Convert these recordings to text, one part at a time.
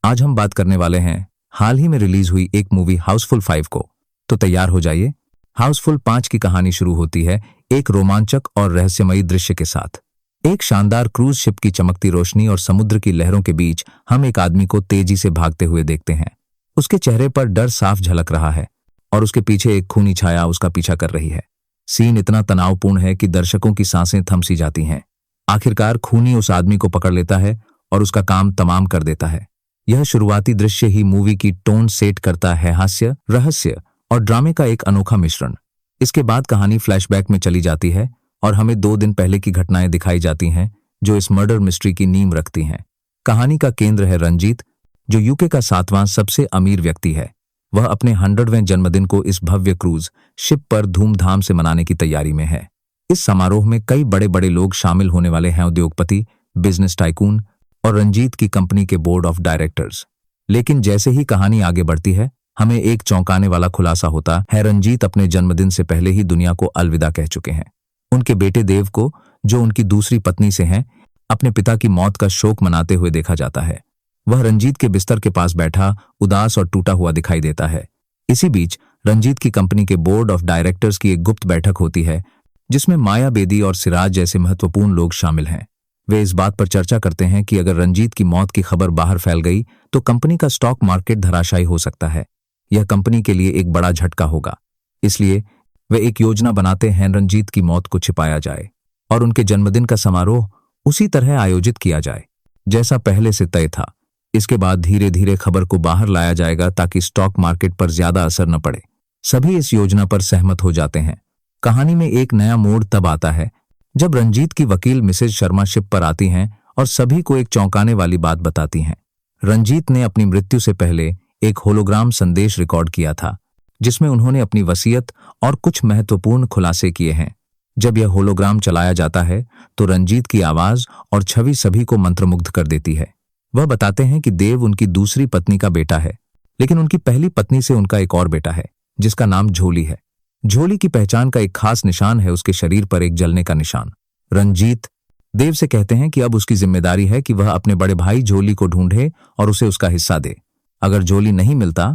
आज हम बात करने वाले हैं हाल ही में रिलीज हुई एक मूवी हाउसफुल 5 को। तो तैयार हो जाइए। हाउसफुल 5 की कहानी शुरू होती है एक रोमांचक और रहस्यमयी दृश्य के साथ। एक शानदार क्रूज शिप की चमकती रोशनी और समुद्र की लहरों के बीच हम एक आदमी को तेजी से भागते हुए देखते हैं। उसके चेहरे पर डर साफ झलक रहा है और उसके पीछे एक खूनी छाया उसका पीछा कर रही है। सीन इतना तनावपूर्ण है कि दर्शकों की सांसें थम सी जाती हैं। आखिरकार खूनी उस आदमी को पकड़ लेता है और उसका काम तमाम कर देता है। यह शुरुआती दृश्य ही मूवी की टोन सेट करता है, हास्य, रहस्य और ड्रामे का एक अनोखा मिश्रण। इसके बाद कहानी फ्लैशबैक में चली जाती है और हमें 2 दिन पहले की घटनाएं दिखाई जाती हैं जो इस मर्डर मिस्ट्री की नींव रखती हैं। कहानी का केंद्र है रंजीत, जो यूके का 7वां सबसे अमीर व्यक्ति है। वह अपने 100वें जन्मदिन को इस भव्य क्रूज शिप पर धूमधाम से मनाने की तैयारी में है। इस समारोह में कई बड़े बड़े लोग शामिल होने वाले हैं, उद्योगपति, बिजनेस टाइकून और रंजीत की कंपनी के बोर्ड ऑफ डायरेक्टर्स। लेकिन जैसे ही कहानी आगे बढ़ती है, हमें एक चौंकाने वाला खुलासा होता है। रंजीत अपने जन्मदिन से पहले ही दुनिया को अलविदा कह चुके हैं। उनके बेटे देव को, जो उनकी दूसरी पत्नी से हैं, अपने पिता की मौत का शोक मनाते हुए देखा जाता है। वह रंजीत के बिस्तर के पास बैठा उदास और टूटा हुआ दिखाई देता है। इसी बीच रंजीत की कंपनी के बोर्ड ऑफ डायरेक्टर्स की एक गुप्त बैठक होती है जिसमें माया बेदी और सिराज जैसे महत्वपूर्ण लोग शामिल हैं। वे इस बात पर चर्चा करते हैं कि अगर रंजीत की मौत की खबर बाहर फैल गई तो कंपनी का स्टॉक मार्केट धराशायी हो सकता है। यह कंपनी के लिए एक बड़ा झटका होगा। इसलिए वे एक योजना बनाते हैं रंजीत की मौत को छिपाया जाए और उनके जन्मदिन का समारोह उसी तरह आयोजित किया जाए जैसा पहले से तय था। इसके बाद धीरे धीरे खबर को बाहर लाया जाएगा ताकि स्टॉक मार्केट पर ज्यादा असर न पड़े। सभी इस योजना पर सहमत हो जाते हैं। कहानी में एक नया मोड़ तब आता है जब रंजीत की वकील मिसेज शर्मा शिप पर आती हैं और सभी को एक चौंकाने वाली बात बताती हैं। रंजीत ने अपनी मृत्यु से पहले एक होलोग्राम संदेश रिकॉर्ड किया था जिसमें उन्होंने अपनी वसीयत और कुछ महत्वपूर्ण खुलासे किए हैं। जब यह होलोग्राम चलाया जाता है तो रंजीत की आवाज और छवि सभी को मंत्रमुग्ध कर देती है। वह बताते हैं कि देव उनकी दूसरी पत्नी का बेटा है, लेकिन उनकी पहली पत्नी से उनका एक और बेटा है जिसका नाम झोली है। झोली की पहचान का एक खास निशान है उसके शरीर पर एक जलने का निशान। रंजीत देव से कहते हैं कि अब उसकी जिम्मेदारी है कि वह अपने बड़े भाई झोली को ढूंढे और उसे उसका हिस्सा दे। अगर झोली नहीं मिलता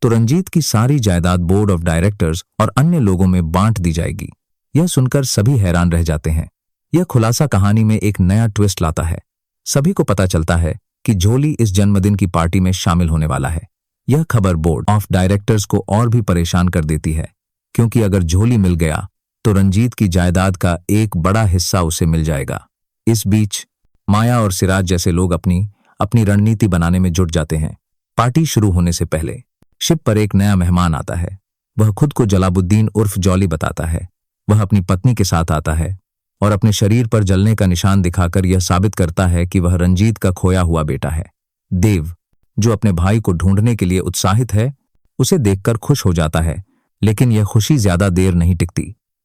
तो रंजीत की सारी जायदाद बोर्ड ऑफ डायरेक्टर्स और अन्य लोगों में बांट दी जाएगी। यह सुनकर सभी हैरान रह जाते हैं। यह खुलासा कहानी में एक नया ट्विस्ट लाता है। सभी को पता चलता है कि झोली इस जन्मदिन की पार्टी में शामिल होने वाला है। यह खबर बोर्ड ऑफ डायरेक्टर्स को और भी परेशान कर देती है, क्योंकि अगर झोली मिल गया तो रंजीत की जायदाद का एक बड़ा हिस्सा उसे मिल जाएगा। इस बीच माया और सिराज जैसे लोग अपनी रणनीति बनाने में जुट जाते हैं। पार्टी शुरू होने से पहले शिप पर एक नया मेहमान आता है। वह खुद को जलाबुद्दीन उर्फ जॉली बताता है। वह अपनी पत्नी के साथ आता है और अपने शरीर पर जलने का निशान दिखाकर यह साबित करता है कि वह रंजीत का खोया हुआ बेटा है। देव, जो अपने भाई को ढूंढने के लिए उत्साहित है, उसे देखकर खुश हो जाता है, लेकिन यह खुशी ज्यादा देर नहीं टिकती।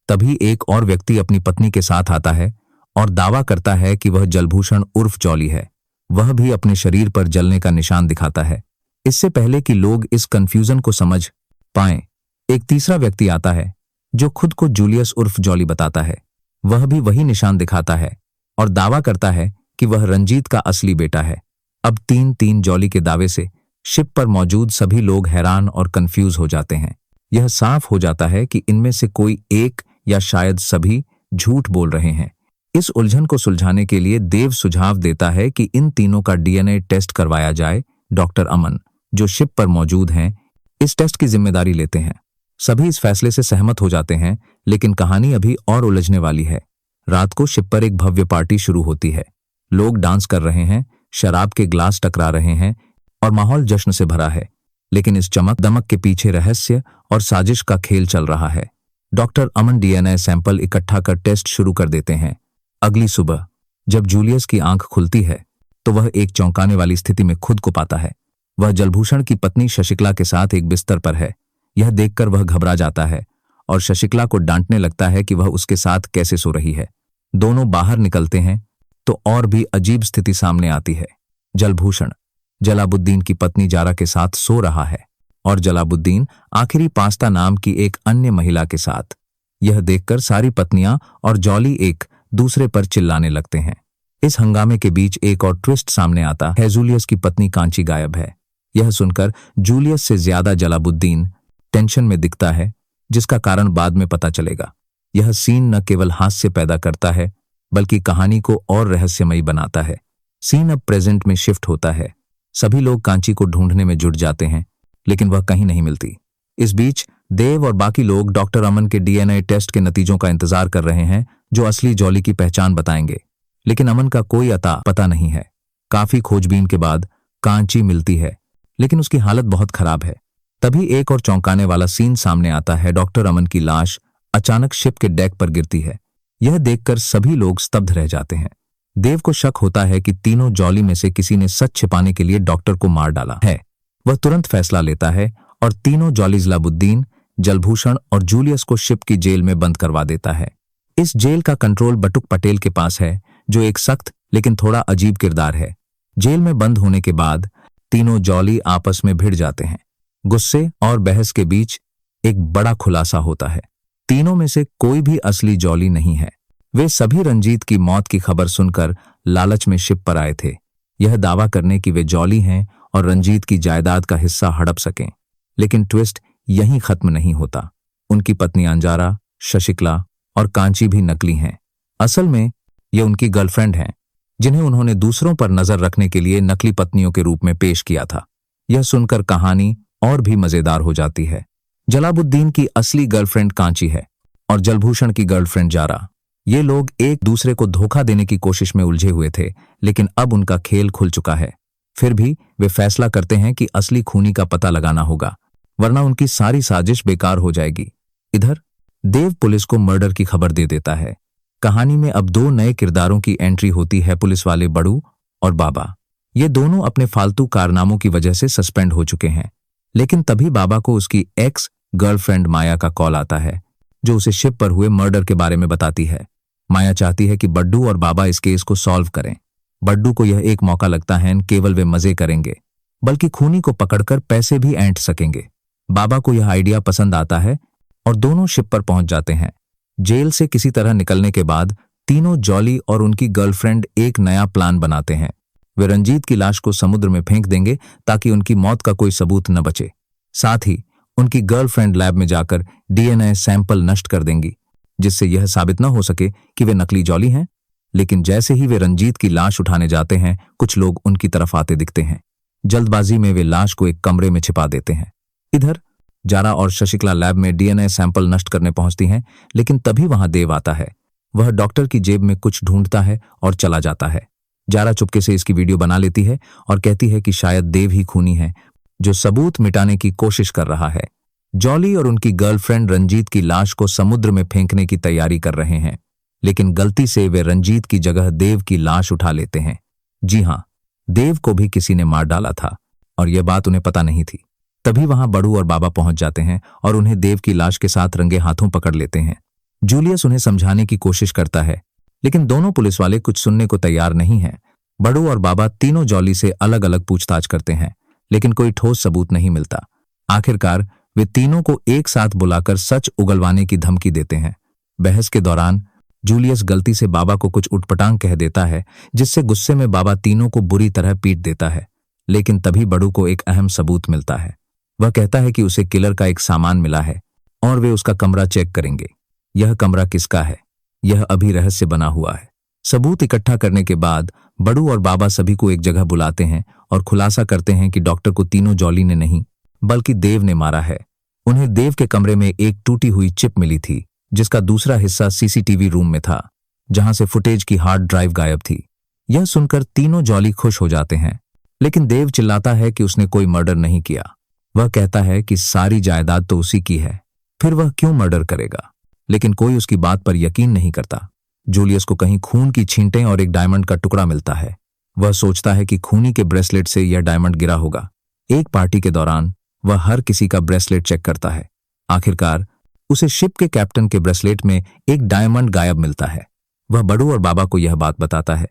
तभी एक और व्यक्ति अपनी पत्नी के साथ आता है और दावा करता है कि वह जलभूषण उर्फ जॉली है। वह भी अपने शरीर पर जलने का निशान दिखाता है। इससे पहले कि लोग इस कंफ्यूजन को समझ पाएं, एक तीसरा व्यक्ति आता है जो खुद को जूलियस उर्फ जॉली बताता है। वह भी वही निशान दिखाता है और दावा करता है कि वह रंजीत का असली बेटा है। अब 3-3 जॉली के दावे से शिप पर मौजूद सभी लोग हैरान और कंफ्यूज हो जाते हैं। यह साफ हो जाता है कि इनमें से कोई एक या शायद सभी झूठ बोल रहे हैं। इस उलझन को सुलझाने के लिए देव सुझाव देता है कि इन तीनों का डीएनए टेस्ट करवाया जाए। डॉक्टर अमन, जो शिप पर मौजूद हैं, इस टेस्ट की जिम्मेदारी लेते हैं। सभी इस फैसले से सहमत हो जाते हैं, लेकिन कहानी अभी और उलझने वाली है। रात को शिप पर एक भव्य पार्टी शुरू होती है। लोग डांस कर रहे हैं, शराब के ग्लास टकरा रहे हैं और माहौल जश्न से भरा है। लेकिन इस चमक दमक के पीछे रहस्य और साजिश का खेल चल रहा है। डॉक्टर अमन डीएनए सैंपल इकट्ठा कर टेस्ट शुरू कर देते हैं। अगली सुबह जब जूलियस की आंख खुलती है तो वह एक चौंकाने वाली स्थिति में खुद को पाता है। वह जलभूषण की पत्नी शशिकला के साथ एक बिस्तर पर है। यह देखकर वह घबरा जाता है और शशिकला को डांटने लगता है कि वह उसके साथ कैसे सो रही है। दोनों बाहर निकलते हैं तो और भी अजीब स्थिति सामने आती है। जलभूषण जलाबुद्दीन की पत्नी जारा के साथ सो रहा है और जलाबुद्दीन आखिरी पास्ता नाम की एक अन्य महिला के साथ। यह देखकर सारी पत्नियां और जॉली एक दूसरे पर चिल्लाने लगते हैं। इस हंगामे के बीच एक और ट्विस्ट सामने आता है। जूलियस की पत्नी कांची गायब है। यह सुनकर जूलियस से ज्यादा जलालुद्दीन टेंशन में दिखता है, जिसका कारण बाद में पता चलेगा। यह सीन न केवल हास्य पैदा करता है बल्कि कहानी को और रहस्यमयी बनाता है। सीन अब प्रेजेंट में शिफ्ट होता है। सभी लोग कांची को ढूंढने में जुट जाते हैं, लेकिन वह कहीं नहीं मिलती। इस बीच देव और बाकी लोग डॉक्टर अमन के डीएनए टेस्ट के नतीजों का इंतजार कर रहे हैं, जो असली जॉली की पहचान बताएंगे। लेकिन अमन का कोई अता पता नहीं है। काफी खोजबीन के बाद कांची मिलती है, लेकिन उसकी हालत बहुत खराब है। तभी एक और चौंकाने वाला सीन सामने आता है। डॉक्टर अमन की लाश अचानक शिप के डेक पर गिरती है। यह देखकर सभी लोग स्तब्ध रह जाते हैं। देव को शक होता है कि तीनों जॉली में से किसी ने सच छिपाने के लिए डॉक्टर को मार डाला है। वह तुरंत फैसला लेता है और तीनों जॉली जलालुद्दीन, जलभूषण और जूलियस को शिप की जेल में बंद करवा देता है। इस जेल का कंट्रोल बटुक पटेल के पास है, जो एक सख्त लेकिन थोड़ा अजीब किरदार है। जेल में बंद होने के बाद तीनों जॉली आपस में भिड़ जाते हैं। गुस्से और बहस के बीच एक बड़ा खुलासा होता है। तीनों में से कोई भी असली जॉली नहीं है। वे सभी रंजीत की मौत की खबर सुनकर लालच में शिप पर आए थे, यह दावा करने कि वे जॉली हैं और रंजीत की जायदाद का हिस्सा हड़प सकें। लेकिन ट्विस्ट यहीं खत्म नहीं होता। उनकी पत्नी अंजारा, शशिकला और कांची भी नकली हैं। असल में ये उनकी गर्लफ्रेंड हैं, जिन्हें उन्होंने दूसरों पर नजर रखने के लिए नकली पत्नियों के रूप में पेश किया था। यह सुनकर कहानी और भी मजेदार हो जाती है। जलालुद्दीन की असली गर्लफ्रेंड कांची है और जलभूषण की गर्लफ्रेंड जारा। ये लोग एक दूसरे को धोखा देने की कोशिश में उलझे हुए थे, लेकिन अब उनका खेल खुल चुका है। फिर भी वे फैसला करते हैं कि असली खूनी का पता लगाना होगा, वरना उनकी सारी साजिश बेकार हो जाएगी। इधर देव पुलिस को मर्डर की खबर दे देता है। कहानी में अब दो नए किरदारों की एंट्री होती है, पुलिस वाले बड़ू और बाबा। ये दोनों अपने फालतू कारनामों की वजह से सस्पेंड हो चुके हैं। लेकिन तभी बाबा को उसकी एक्स गर्लफ्रेंड माया का कॉल आता है, जो उसे शिप पर हुए मर्डर के बारे में बताती है। माया चाहती है कि बड्डू और बाबा इस केस को सॉल्व करें। बड्डू को यह एक मौका लगता है, केवल वे मजे करेंगे, बल्कि खूनी को पकड़कर पैसे भी ऐंठ सकेंगे। बाबा को यह आइडिया पसंद आता है और दोनों शिप पर पहुंच जाते हैं। जेल से किसी तरह निकलने के बाद तीनों जॉली और उनकी गर्लफ्रेंड एक नया प्लान बनाते हैं। वे रंजीत की लाश को समुद्र में फेंक देंगे ताकि उनकी मौत का कोई सबूत न बचे। साथ ही उनकी गर्लफ्रेंड लैब में जाकर डीएनए सैंपल नष्ट कर देंगी, जिससे यह साबित न हो सके कि वे नकली जॉली हैं। लेकिन जैसे ही वे रंजीत की लाश उठाने जाते हैं, कुछ लोग उनकी तरफ आते दिखते हैं। जल्दबाजी में वे लाश को एक कमरे में छिपा देते हैं। इधर जारा और शशिकला लैब में डीएनए सैंपल नष्ट करने पहुंचती हैं, लेकिन तभी वहां देव आता है। वह डॉक्टर की जेब में कुछ ढूंढता है और चला जाता है। जारा चुपके से इसकी वीडियो बना लेती है और कहती है कि शायद देव ही खूनी है, जो सबूत मिटाने की कोशिश कर रहा है। जॉली और उनकी गर्लफ्रेंड रंजीत की लाश को समुद्र में फेंकने की तैयारी कर रहे हैं, लेकिन गलती से वे रंजीत की जगह देव की लाश उठा लेते हैं। जी हाँ, देव को भी किसी ने मार डाला था और यह बात उन्हें पता नहीं थी। तभी वहां बड़ू और बाबा पहुंच जाते हैं और उन्हें देव की लाश के साथ रंगे हाथों पकड़ लेते हैं। जूलियस उन्हें समझाने की कोशिश करता है, लेकिन दोनों पुलिस वाले कुछ सुनने को तैयार नहीं हैं। बड़ू और बाबा तीनों जॉली से अलग अलग पूछताछ करते हैं, लेकिन कोई ठोस सबूत नहीं मिलता। आखिरकार वे तीनों को एक साथ बुलाकर सच उगलवाने की धमकी देते हैं। बहस के दौरान जूलियस गलती से बाबा को कुछ उटपटांग कह देता है, जिससे गुस्से में बाबा तीनों को बुरी तरह पीट देता है। लेकिन तभी बड़ू को एक अहम सबूत मिलता है। वह कहता है कि उसे किलर का एक सामान मिला है और वे उसका कमरा चेक करेंगे। यह कमरा किसका है, यह अभी रहस्य बना हुआ है। सबूत इकट्ठा करने के बाद बड़ू और बाबा सभी को एक जगह बुलाते हैं और खुलासा करते हैं कि डॉक्टर को तीनों जॉली ने नहीं, बल्कि देव ने मारा है। उन्हें देव के कमरे में एक टूटी हुई चिप मिली थी, जिसका दूसरा हिस्सा सीसीटीवी रूम में था, जहां से फुटेज की हार्ड ड्राइव गायब थी। यह सुनकर तीनों जॉली खुश हो जाते हैं, लेकिन देव चिल्लाता है कि उसने कोई मर्डर नहीं किया। वह कहता है कि सारी जायदाद तो उसी की है, फिर वह क्यों मर्डर करेगा। लेकिन कोई उसकी बात पर यकीन नहीं करता। जूलियस को कहीं खून की छींटें और एक डायमंड का टुकड़ा मिलता है। वह सोचता है कि खूनी के ब्रेसलेट से यह डायमंड गिरा होगा। एक पार्टी के दौरान वह हर किसी का ब्रेसलेट चेक करता है। आखिरकार उसे शिप के कैप्टन के ब्रेसलेट में एक डायमंड गायब मिलता है। वह बड़ू और बाबा को यह बात बताता है,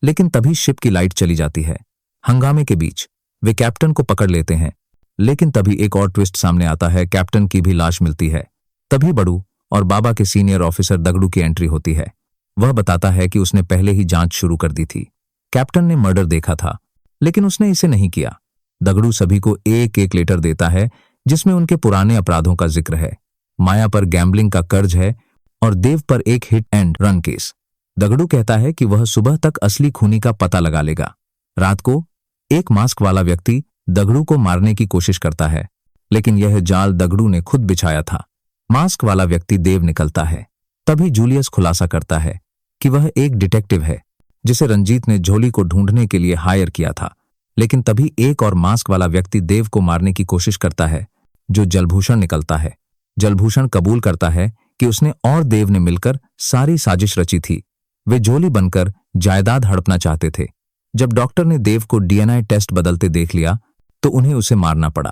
लेकिन तभी शिप की लाइट चली जाती है। हंगामे के बीच वे कैप्टन को पकड़ लेते हैं, लेकिन तभी एक और ट्विस्ट सामने आता है। कैप्टन की भी लाश मिलती है। तभी बड़ू और बाबा के सीनियर ऑफिसर दगड़ू की एंट्री होती है। वह बताता है कि उसने पहले ही जांच शुरू कर दी थी। कैप्टन ने मर्डर देखा था, लेकिन उसने इसे नहीं किया। दगड़ू सभी को एक एक लेटर देता है जिसमें उनके पुराने अपराधों का जिक्र है। माया पर गैम्बलिंग का कर्ज है और देव पर एक hit and run case. Dagdu कहता है कि वह सुबह तक असली खूनी का पता लगा लेगा। रात को एक मास्क वाला व्यक्ति दगड़ू को मारने की कोशिश करता है, लेकिन यह जाल दगड़ू ने खुद बिछाया था। मास्क वाला व्यक्ति देव निकलता है। तभी जूलियस खुलासा करता है कि वह एक डिटेक्टिव है जिसे रंजीत ने झोली को ढूंढने के लिए हायर किया था। लेकिन तभी एक और मास्क वाला व्यक्ति देव को मारने की कोशिश करता है, जो जलभूषण निकलता है। जलभूषण कबूल करता है कि उसने और देव ने मिलकर सारी साजिश रची थी। वे झोली बनकर जायदाद हड़पना चाहते थे। जब डॉक्टर ने देव को डीएनए टेस्ट बदलते देख लिया तो उन्हें उसे मारना पड़ा।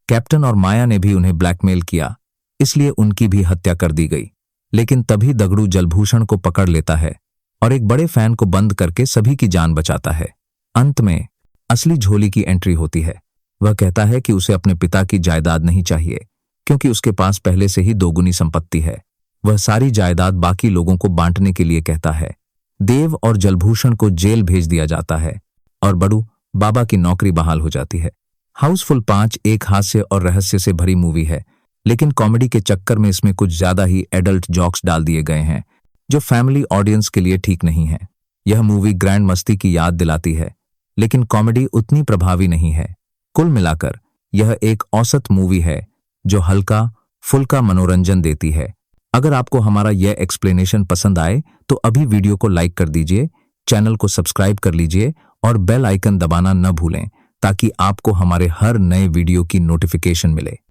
कैप्टन और माया ने भी उन्हें ब्लैकमेल किया, इसलिए उनकी भी हत्या कर दी गई। लेकिन तभी दगड़ू जलभूषण को पकड़ लेता है और एक बड़े फैन को बंद करके सभी की जान बचाता है। अंत में असली झोली की एंट्री होती है। वह कहता है कि उसे अपने पिता की जायदाद नहीं चाहिए, क्योंकि उसके पास पहले से ही दोगुनी संपत्ति है। वह सारी जायदाद बाकी लोगों को बांटने के लिए कहता है। देव और जलभूषण को जेल भेज दिया जाता है और बड़ू बाबा की नौकरी बहाल हो जाती है। हाउसफुल 5 एक हास्य और रहस्य से भरी मूवी है, लेकिन कॉमेडी के चक्कर में इसमें कुछ ज्यादा ही एडल्ट जॉक्स डाल दिए गए हैं, जो फैमिली ऑडियंस के लिए ठीक नहीं है। यह मूवी ग्रैंड मस्ती की याद दिलाती है, लेकिन कॉमेडी उतनी प्रभावी नहीं है। कुल मिलाकर यह एक औसत मूवी है जो हल्का फुल्का मनोरंजन देती है। अगर आपको हमारा यह एक्सप्लेनेशन पसंद आए तो अभी वीडियो को लाइक कर दीजिए, चैनल को सब्सक्राइब कर लीजिए और बेल आइकन दबाना न भूलें, ताकि आपको हमारे हर नए वीडियो की नोटिफिकेशन मिले।